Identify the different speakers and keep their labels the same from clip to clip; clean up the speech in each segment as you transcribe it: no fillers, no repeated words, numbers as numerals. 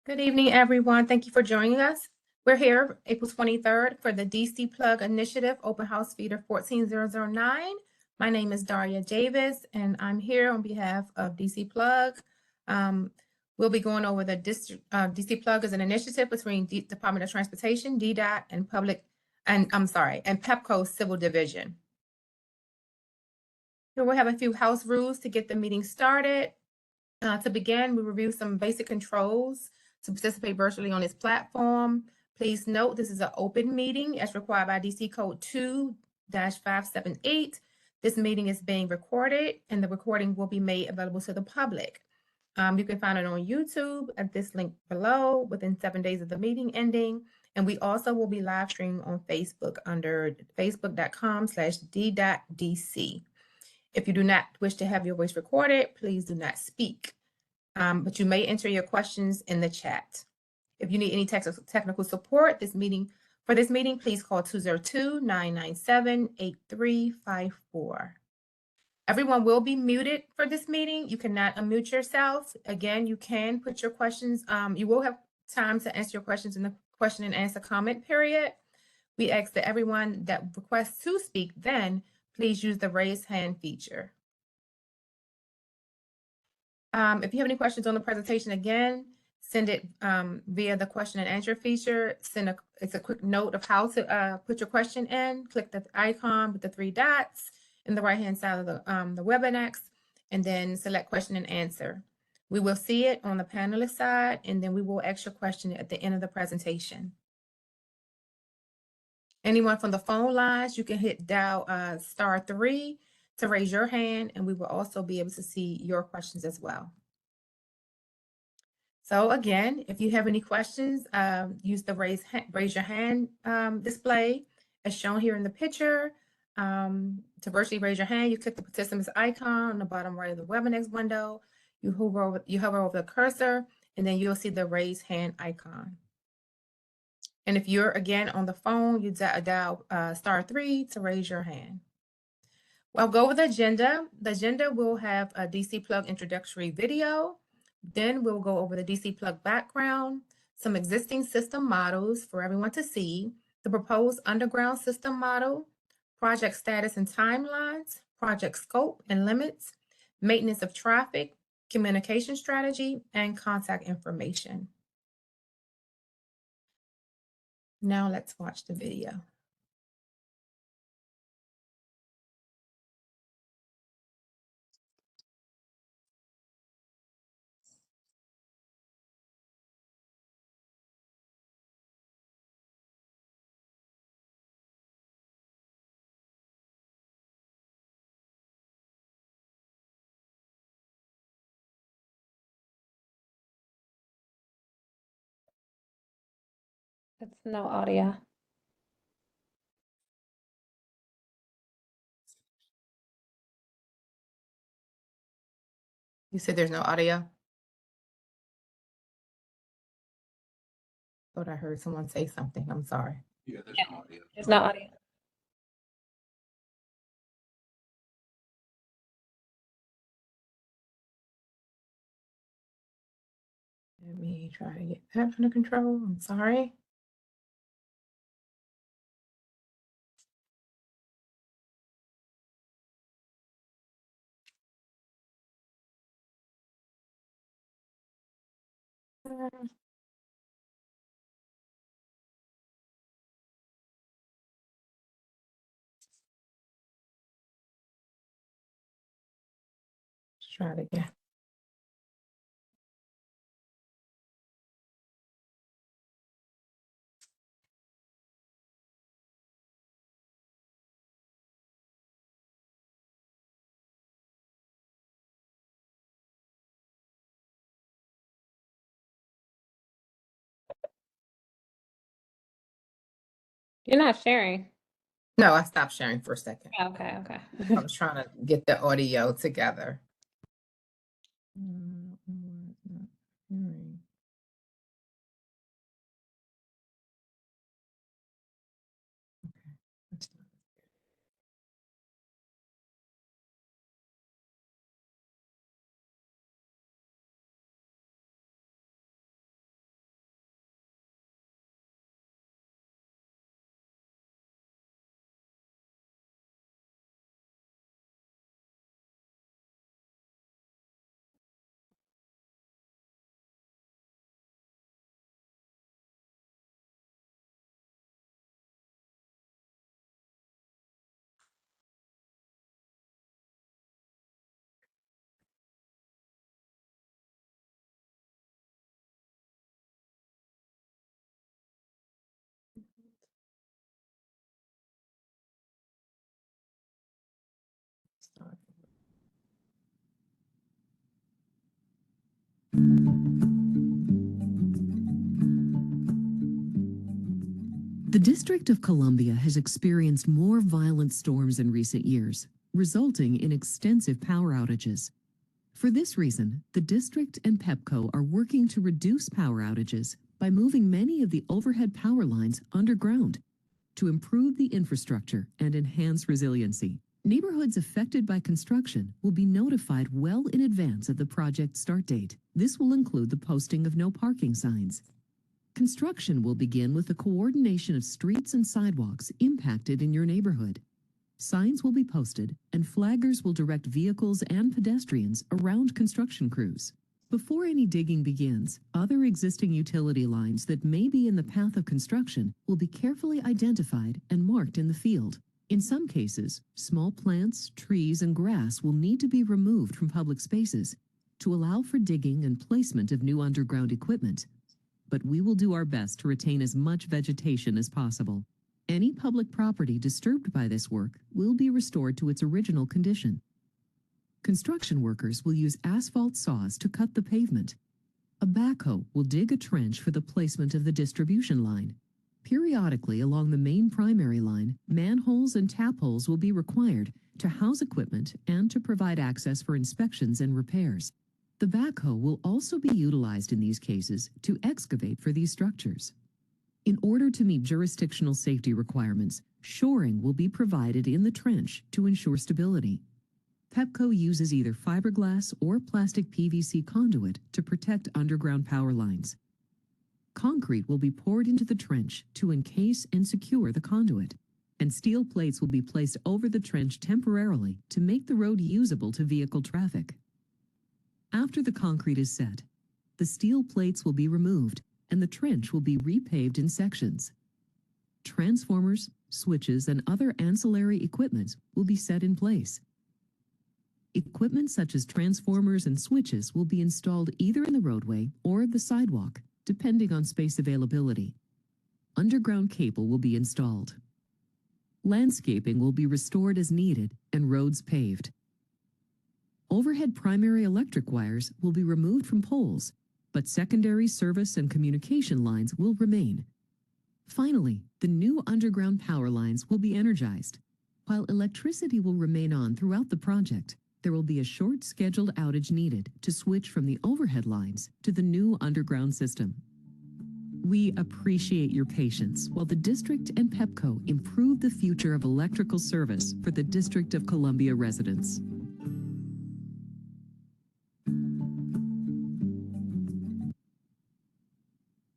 Speaker 1: Good evening, everyone. Thank you for joining us. We're here April 23rd for the DC Plug Initiative Open House Feeder 14009. My name is Daria Davis, and I'm here on behalf of DC Plug. We'll be going over the DC Plug is an initiative between Department of Transportation, DDOT, and Pepco Civil Division. Here we'll have a few house rules to get the meeting started. To begin, we review some basic controls to participate virtually on this platform. Please note this is an open meeting as required by DC Code 2-578. This meeting is being recorded and the recording will be made available to the public. You can find it on YouTube at this link below within 7 days of the meeting ending. And we also will be live streaming on Facebook under facebook.com/d.dc. If you do not wish to have your voice recorded, please do not speak. But you may enter your questions in the chat. If you need any technical support for this meeting, please call 202-997-8354. Everyone will be muted for this meeting. You cannot unmute yourself. Again, you can put your questions. You will have time to answer your questions in the question and answer comment period. We ask that everyone that requests to speak then please use the raise hand feature. If you have any questions on the presentation, again, send it via the question and answer feature. It's a quick note of how to put your question in. Click the icon with the 3 dots in the right-hand side of the WebEx, and then select question and answer. We will see it on the panelist side, and then we will ask your question at the end of the presentation. Anyone from the phone lines, you can hit dial *3 to raise your hand, and we will also be able to see your questions as well. So again, if you have any questions, use the raise your hand display as shown here in the picture. To virtually raise your hand, you click the participants icon on the bottom right of the WebEx window. You hover over the cursor, and then you'll see the raise hand icon. And if you're again on the phone, you dial *3 to raise your hand. I'll go over the agenda. The agenda will have a DC Plug introductory video. Then we'll go over the DC Plug background, some existing system models for everyone to see, the proposed underground system model, project status and timelines, project scope and limits, maintenance of traffic, communication strategy, and contact information. Now let's watch the video.
Speaker 2: It's no audio.
Speaker 1: You said there's no audio? Thought I heard someone say something. I'm sorry.
Speaker 3: Yeah, there's no audio.
Speaker 2: There's no audio.
Speaker 1: Let me try to get that under control. I'm sorry. Let's try it again.
Speaker 2: You're not sharing.
Speaker 1: No, I stopped sharing for a second.
Speaker 2: Okay.
Speaker 1: I was trying to get the audio together.
Speaker 3: The District of Columbia has experienced more violent storms in recent years, resulting in extensive power outages. For this reason, the District and Pepco are working to reduce power outages by moving many of the overhead power lines underground to improve the infrastructure and enhance resiliency. Neighborhoods affected by construction will be notified well in advance of the project start date. This will include the posting of no parking signs. Construction will begin with the coordination of streets and sidewalks impacted in your neighborhood. Signs will be posted, and flaggers will direct vehicles and pedestrians around construction crews. Before any digging begins, other existing utility lines that may be in the path of construction will be carefully identified and marked in the field. In some cases, small plants, trees, and grass will need to be removed from public spaces to allow for digging and placement of new underground equipment. But we will do our best to retain as much vegetation as possible. Any public property disturbed by this work will be restored to its original condition. Construction workers will use asphalt saws to cut the pavement. A backhoe will dig a trench for the placement of the distribution line. Periodically along the main primary line, manholes and tap holes will be required to house equipment and to provide access for inspections and repairs. The backhoe will also be utilized in these cases to excavate for these structures. In order to meet jurisdictional safety requirements, shoring will be provided in the trench to ensure stability. Pepco uses either fiberglass or plastic PVC conduit to protect underground power lines. Concrete will be poured into the trench to encase and secure the conduit, and steel plates will be placed over the trench temporarily to make the road usable to vehicle traffic. After the concrete is set, the steel plates will be removed and the trench will be repaved in sections. Transformers, switches, and other ancillary equipment will be set in place. Equipment such as transformers and switches will be installed either in the roadway or the sidewalk, depending on space availability. Underground cable will be installed. Landscaping will be restored as needed and roads paved. Overhead primary electric wires will be removed from poles, but secondary service and communication lines will remain. Finally, the new underground power lines will be energized. While electricity will remain on throughout the project, there will be a short scheduled outage needed to switch from the overhead lines to the new underground system. We appreciate your patience while the District and Pepco improve the future of electrical service for the District of Columbia residents.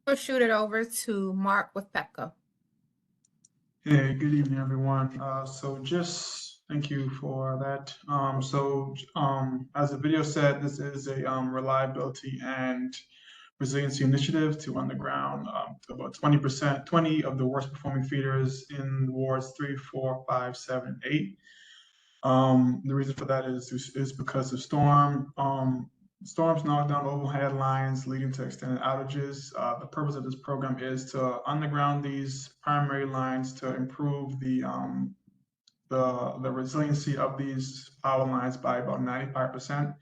Speaker 1: We'll shoot it over to Mark with Pepco.
Speaker 4: Hey, good evening, everyone. Thank you for that. As the video said, this is a reliability and resiliency initiative to underground about 20% of the worst performing feeders in wards 3, 4, 5, 7, 8. The reason for that is because of storms knock down overhead lines, leading to extended outages. The purpose of this program is to underground these primary lines to improve the resiliency of these power lines by about 95%.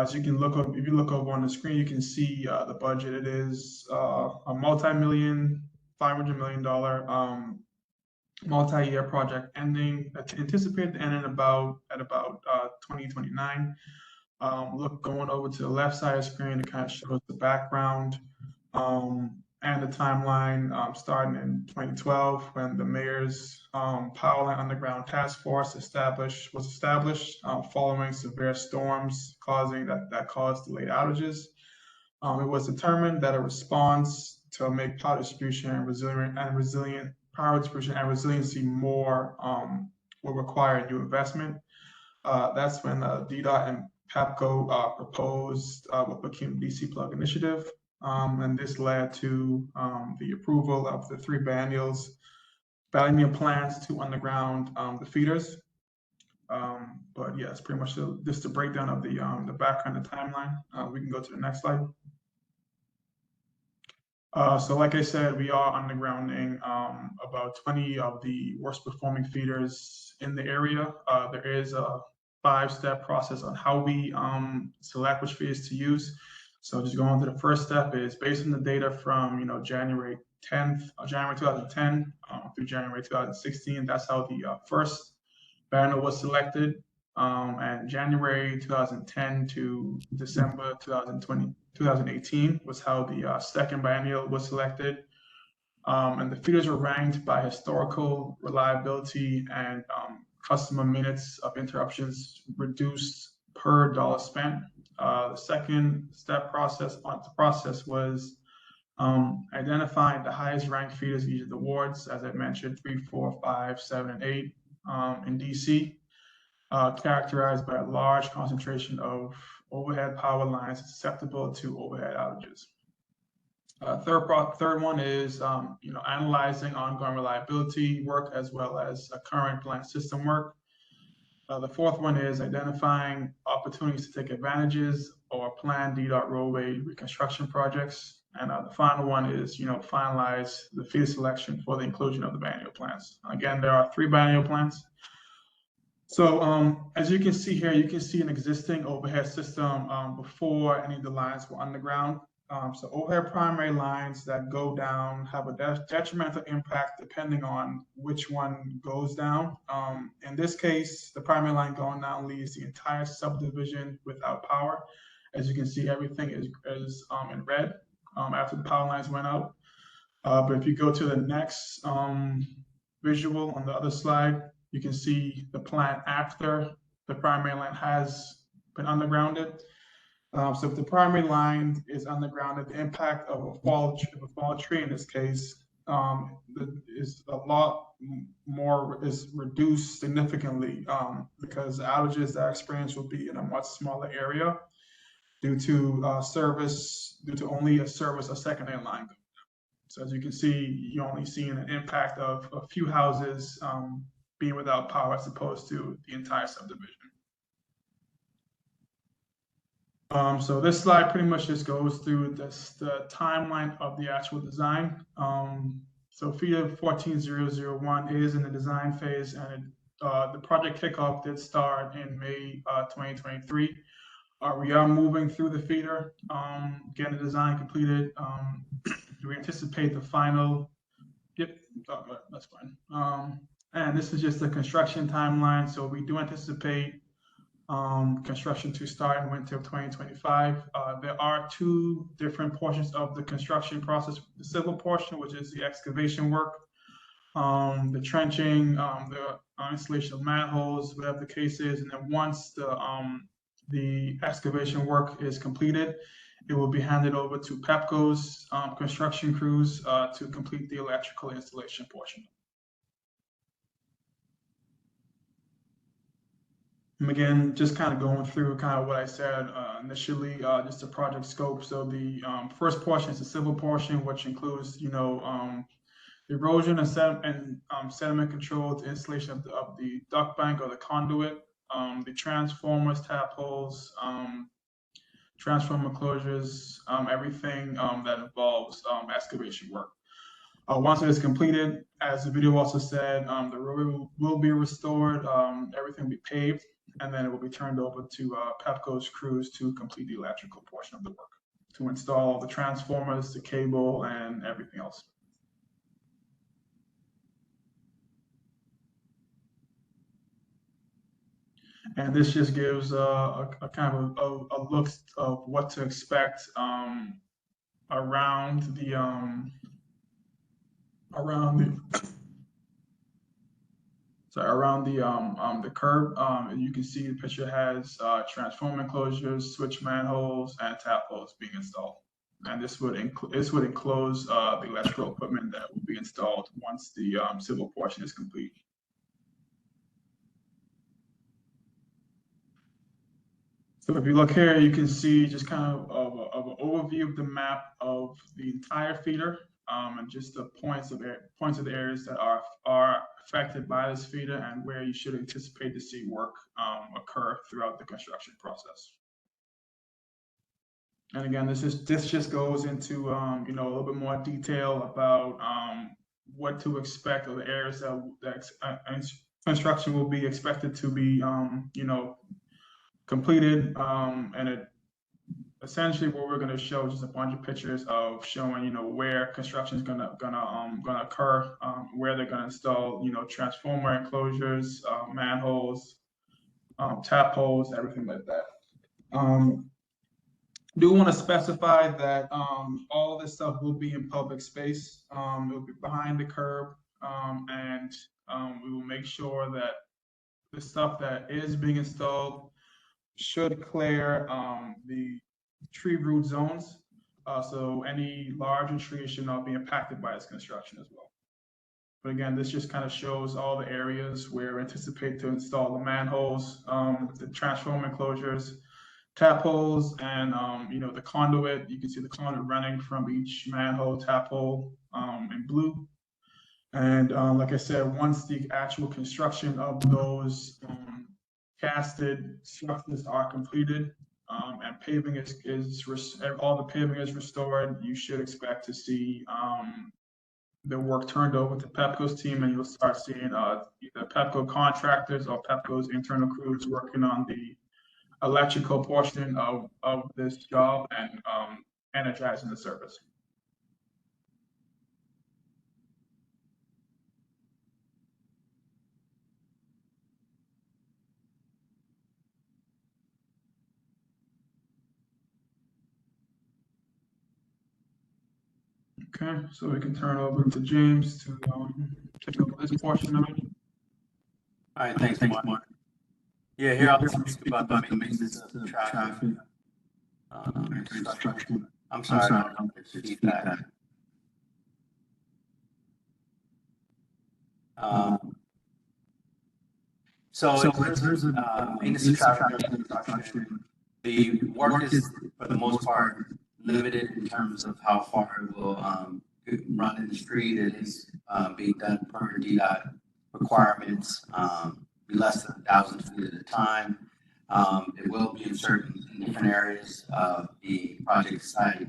Speaker 4: So you can look up, if you look over on the screen, you can see the budget. It is a multi-million, $500 million multi-year project anticipated to end at about 2029. Going over to the left side of the screen, it kind of shows the background and the timeline starting in 2012 when the mayor's Power Line Underground Task Force was established following severe storms that caused delayed outages. It was determined that a response to make power distribution and resilient power distribution and resiliency more will require new investment. That's when DDOT and Pepco proposed what became the DC Plug Initiative, and this led to the approval of the 3 biennial plans to underground the feeders. But yeah, it's pretty much just a breakdown of the background and timeline. We can go to the next slide. So like I said, we are undergrounding about 20 of the worst performing feeders in the area. There is a 5-step process on how we select which feeders to use. So just going to the first step is based on the data from January January 2010 through January 2016. That's how the first biennial was selected. And January 2010 to December 2018 was how the second biennial was selected. And the feeders were ranked by historical reliability and customer minutes of interruptions reduced per dollar spent. The second process was identifying the highest ranked feeders each of the wards, as I mentioned, 3, 4, 5, 7, and 8 in DC, characterized by a large concentration of overhead power lines susceptible to overhead outages. Third one is analyzing ongoing reliability work as well as current plant system work. The fourth one is identifying opportunities to take advantages or plan DDOT roadway reconstruction projects. And the final one is, finalize the feeder selection for the inclusion of the biennial plans. Again, there are 3 biennial plans. So as you can see here, you can see an existing overhead system before any of the lines were underground. So overhead primary lines that go down have a detrimental impact depending on which one goes down. In this case, the primary line going down leaves the entire subdivision without power. As you can see, everything is in red after the power lines went out. But if you go to the next visual on the other slide, you can see the plant after the primary line has been undergrounded. So if the primary line is undergrounded, the impact of a fall tree in this case is a lot more, is reduced significantly because the outages that are experienced will be in a much smaller area due to only a secondary line. So as you can see, you're only seeing an impact of a few houses being without power as opposed to the entire subdivision. So this slide pretty much just goes through the timeline of the actual design. So feeder 14001 is in the design phase, and the project kickoff did start in May 2023. We are moving through the feeder, getting the design completed. We anticipate the final, that's fine. And this is just the construction timeline. So we do anticipate construction to start in winter of 2025. There are 2 different portions of the construction process: the civil portion, which is the excavation work, the trenching, the installation of manholes, whatever the case is. And then once the excavation work is completed, it will be handed over to Pepco's construction crews to complete the electrical installation portion. And again, just kind of going through kind of what I said initially, just the project scope. So the first portion is the civil portion, which includes, erosion and sediment control, the installation of the duct bank or the conduit, the transformers, tap holes, transformer closures, everything that involves excavation work. Once it is completed, as the video also said, the road will be restored, everything will be paved, and then it will be turned over to Pepco's crews to complete the electrical portion of the work, to install the transformers, the cable, and everything else. And this just gives a kind of a look of what to expect around the curb. You can see the picture has transformer enclosures, switch manholes, and tap holes being installed. And this would enclose the electrical equipment that will be installed once the civil portion is complete. So if you look here, you can see just kind of an overview of the map of the entire feeder, and just the points of the areas that are affected by this feeder and where you should anticipate to see work occur throughout the construction process. And again, this just goes into a little bit more detail about what to expect of the areas that construction will be expected to be completed, and it essentially what we're going to show is just a bunch of pictures of showing, where construction is gonna occur, where they're going to install, transformer enclosures, manholes, tap holes, everything like that. Do want to specify that all this stuff will be in public space. It will be behind the curb, and we will make sure that the stuff that is being installed should clear the tree root zones. So any larger trees should not be impacted by this construction as well. But again, this just kind of shows all the areas where we anticipate to install the manholes, the transformer enclosures, tap holes, and the conduit. You can see the conduit running from each manhole, tap hole in blue. And like I said, once the actual construction of those casted structures are completed, and paving all the paving is restored, you should expect to see the work turned over to Pepco's team, and you'll start seeing either Pepco contractors or Pepco's internal crews working on the electrical portion of this job and energizing the service. Okay, so we can turn over to James to take over this portion of it.
Speaker 5: All right, thanks, Mark. Yeah, here I'll speak about the maintenance of traffic and construction. I'm sorry, it's feedback. So in terms of maintenance of traffic and construction, the work is, for the most part, limited in terms of how far it will run in the street. It is being done per DDOT requirements, be less than 1,000 feet at a time. It will be in different areas of the project site.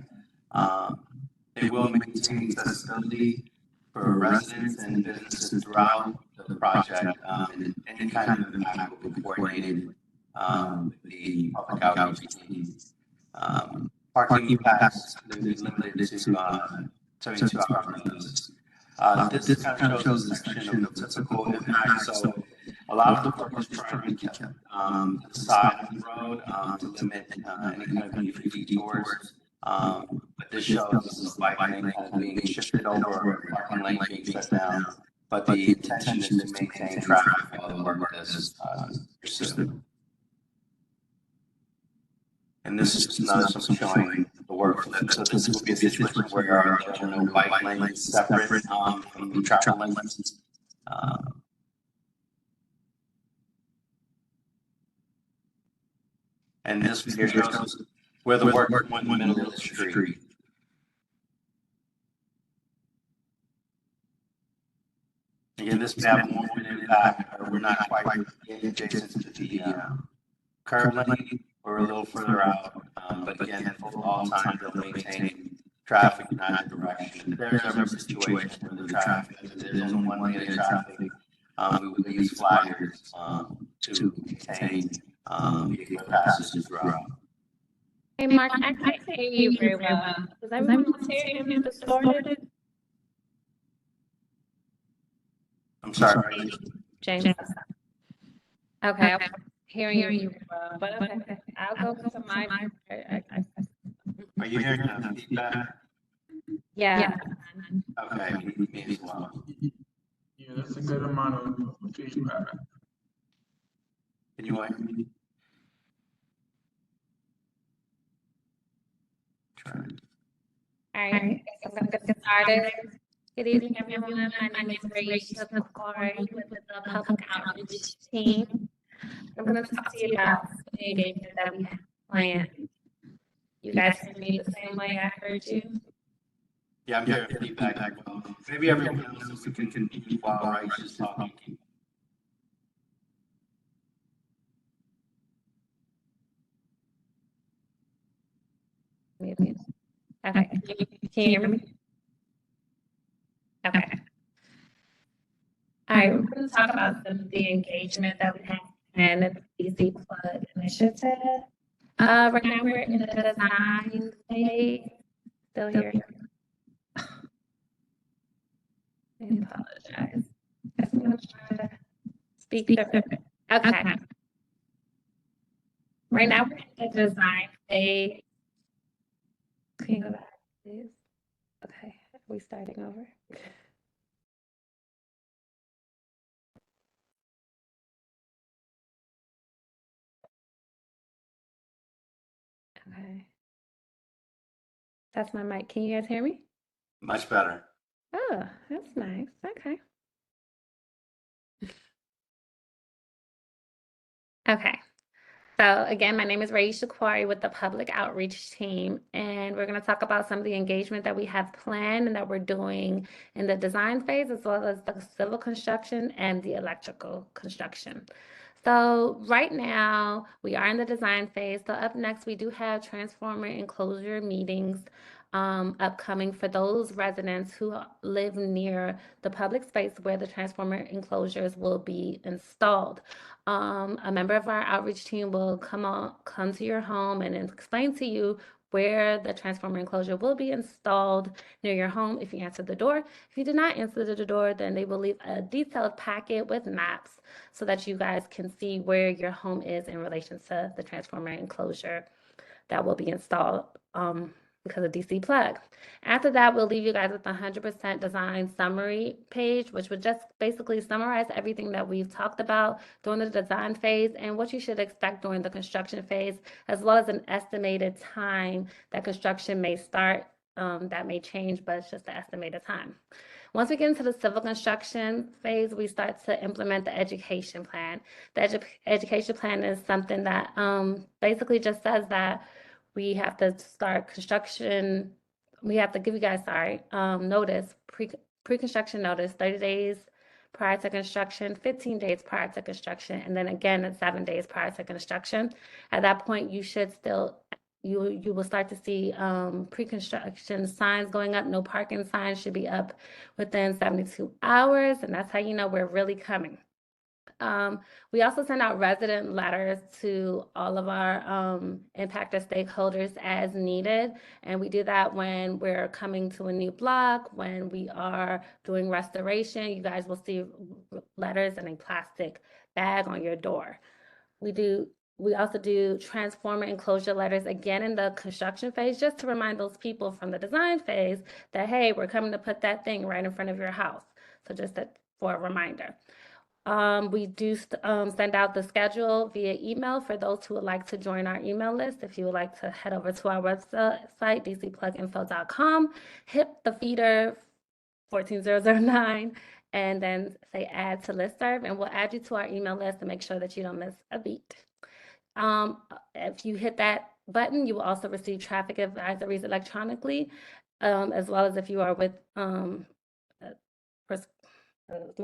Speaker 5: It will maintain accessibility for residents and businesses throughout the project, and any kind of impact will be coordinated with the public outreach teams. Parking impacts will be limited to 72 hours notice. This kind of shows a section of the typical impact. So a lot of the work is trying to be kept to the side of the road to limit any kind of need for detours. But this shows this bike lane kind of being shifted over, parking lane being shut down. But the intention is to maintain traffic while the work is pursued. And this is another something showing the work flip. So this will be a situation where there are no bike lanes separate from the traffic lanes. And this here shows where the work went in the middle of the street. Again, this map won't impact, or we're not quite adjacent to the curb lane. We're a little further out, but again, for all times, they'll maintain traffic in either direction. If there's ever a situation where the traffic, there's only one lane of traffic, we would use flaggers to maintain vehicular passages throughout.
Speaker 2: Hey, Mark, I can't hear you very well. Does everyone hear him distorted?
Speaker 5: I'm sorry.
Speaker 2: James. Okay, I'm hearing you well, but okay, I'll go to my.
Speaker 5: Are you hearing feedback?
Speaker 2: Yeah.
Speaker 5: Okay, me as well.
Speaker 4: Yeah, that's a good amount of feedback.
Speaker 5: Can you hear me?
Speaker 2: All right, so I'm gonna get started. Good evening, everyone. My name is Rachel McCoy with the Public Outreach Team. I'm going to talk to you about the engagement that we have planned. You guys heard me the same way I heard you?
Speaker 5: Yeah, I'm hearing feedback. Maybe everyone else can continue while Rachel's talking.
Speaker 2: Okay, can you hear me? Okay. All right, we're going to talk about the engagement that we have and the BC Flood Initiative. Right now we're in the design phase. Still here. I apologize. I'm gonna try to speak through. Okay. Right now we're in the design phase. Can you go back, please? Okay, are we starting over? Okay. That's my mic. Can you guys hear me?
Speaker 5: Much better.
Speaker 2: Oh, that's nice. Okay. Okay. So again, my name is Raisha Quarry with the Public Outreach Team, and we're going to talk about some of the engagement that we have planned and that we're doing in the design phase, as well as the civil construction and the electrical construction. So right now, we are in the design phase. So up next, we do have transformer enclosure meetings upcoming for those residents who live near the public space where the transformer enclosures will be installed. A member of our outreach team will come to your home and explain to you where the transformer enclosure will be installed near your home if you answer the door. If you do not answer the door, then they will leave a detailed packet with maps so that you guys can see where your home is in relation to the transformer enclosure that will be installed because of DC plug. After that, we'll leave you guys with a 100% design summary page, which would just basically summarize everything that we've talked about during the design phase and what you should expect during the construction phase, as well as an estimated time that construction may start. That may change, but it's just the estimated time. Once we get into the civil construction phase, we start to implement the education plan. The education plan is something that basically just says that we have to start construction. We have to give you guys, notice, pre-construction notice, 30 days prior to construction, 15 days prior to construction, and then again at 7 days prior to construction. At that point, you should still, you will start to see pre-construction signs going up. No parking signs should be up within 72 hours, and that's how you know we're really coming. We also send out resident letters to all of our impacted stakeholders as needed. And we do that when we're coming to a new block, when we are doing restoration. You guys will see letters in a plastic bag on your door. We also do transformer enclosure letters again in the construction phase, just to remind those people from the design phase that, hey, we're coming to put that thing right in front of your house. So just for a reminder. We do send out the schedule via email for those who would like to join our email list. If you would like to head over to our website, dcpluginfo.com, hit the feeder 14009, and then say add to listserv, and we'll add you to our email list to make sure that you don't miss a beat. If you hit that button, you will also receive traffic advisories electronically, as well as if you are with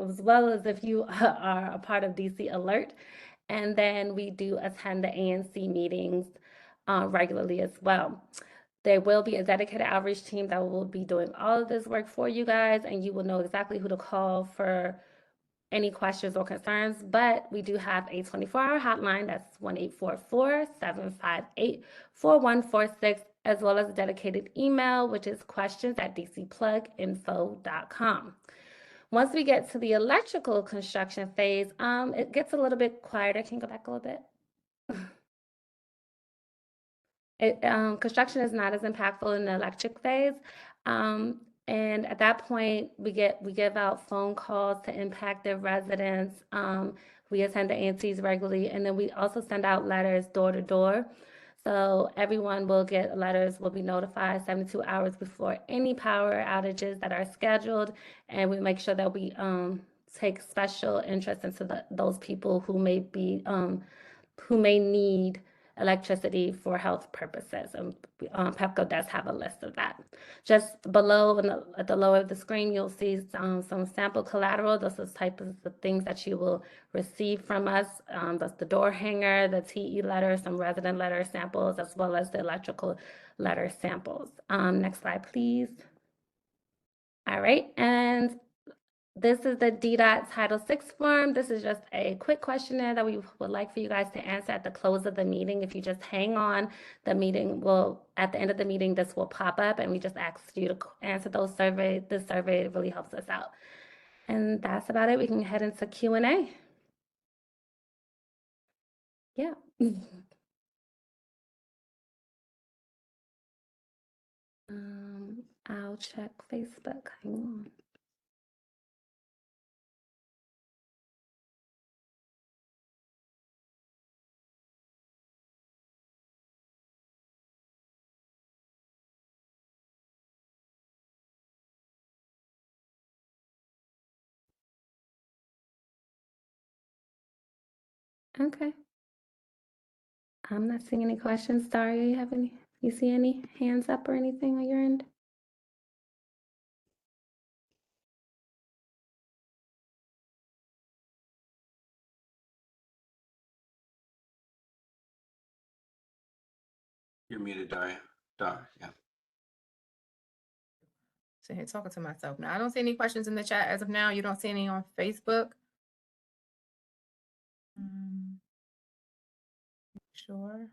Speaker 2: as well as if you are a part of DC Alert. And then we do attend the ANC meetings regularly as well. There will be a dedicated outreach team that will be doing all of this work for you guys, and you will know exactly who to call for any questions or concerns. But we do have a 24-hour hotline. That's 1-844-758-4146, as well as a dedicated email, which is questions@dcpluginfo.com. Once we get to the electrical construction phase, it gets a little bit quieter. Can you go back a little bit? Construction is not as impactful in the electric phase. And at that point, we give out phone calls to impacted residents. We attend the ANCs regularly, and then we also send out letters door to door. So everyone will get letters, will be notified 72 hours before any power outages that are scheduled, and we make sure that we take special interest into those people who may be who may need electricity for health purposes. And Pepco does have a list of that. Just below, at the lower of the screen, you'll see some sample collateral. Those are the types of things that you will receive from us. That's the door hanger, the TE letter, some resident letter samples, as well as the electrical letter samples. Next slide, please. All right, and this is the DDOT Title VI form. This is just a quick questionnaire that we would like for you guys to answer at the close of the meeting. If you just hang on, the meeting will, at the end of the meeting, this will pop up and we just ask you to answer those surveys. This survey really helps us out. And that's about it. We can head into Q&A. Yeah. I'll check Facebook. Hang on. Okay. I'm not seeing any questions. Daria, you have any? You see any hands up or anything on your end?
Speaker 5: You're muted, Daria. Yeah.
Speaker 1: So here talking to myself now. I don't see any questions in the chat as of now. You don't see any on Facebook. Sure.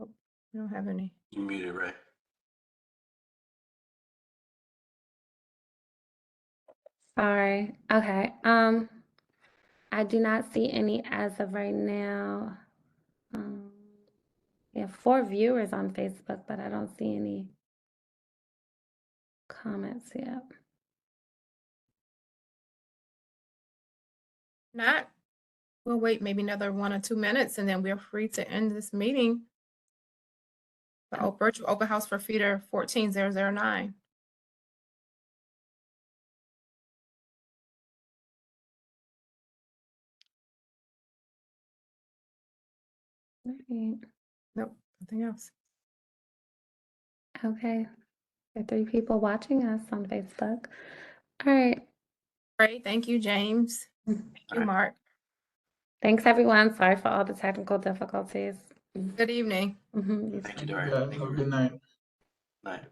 Speaker 1: Oh, we don't have any.
Speaker 5: You're muted, Ray.
Speaker 2: Sorry. Okay. I do not see any as of right now. We have 4 viewers on Facebook, but I don't see any comments yet.
Speaker 1: Not. We'll wait maybe another 1 or 2 minutes and then we're free to end this meeting. The virtual open house for feeder 14009.
Speaker 2: Right.
Speaker 1: Nope, nothing else.
Speaker 2: Okay. There are 3 people watching us on Facebook. All right.
Speaker 1: Great, thank you, James. Thank you,
Speaker 5: Alright.
Speaker 1: Mark.
Speaker 2: Thanks, everyone. Sorry for all the technical difficulties.
Speaker 1: Good evening.
Speaker 2: Mhm, you
Speaker 5: Thank
Speaker 2: too.
Speaker 5: you, Daria.
Speaker 4: Yeah, have a good night.
Speaker 5: Night.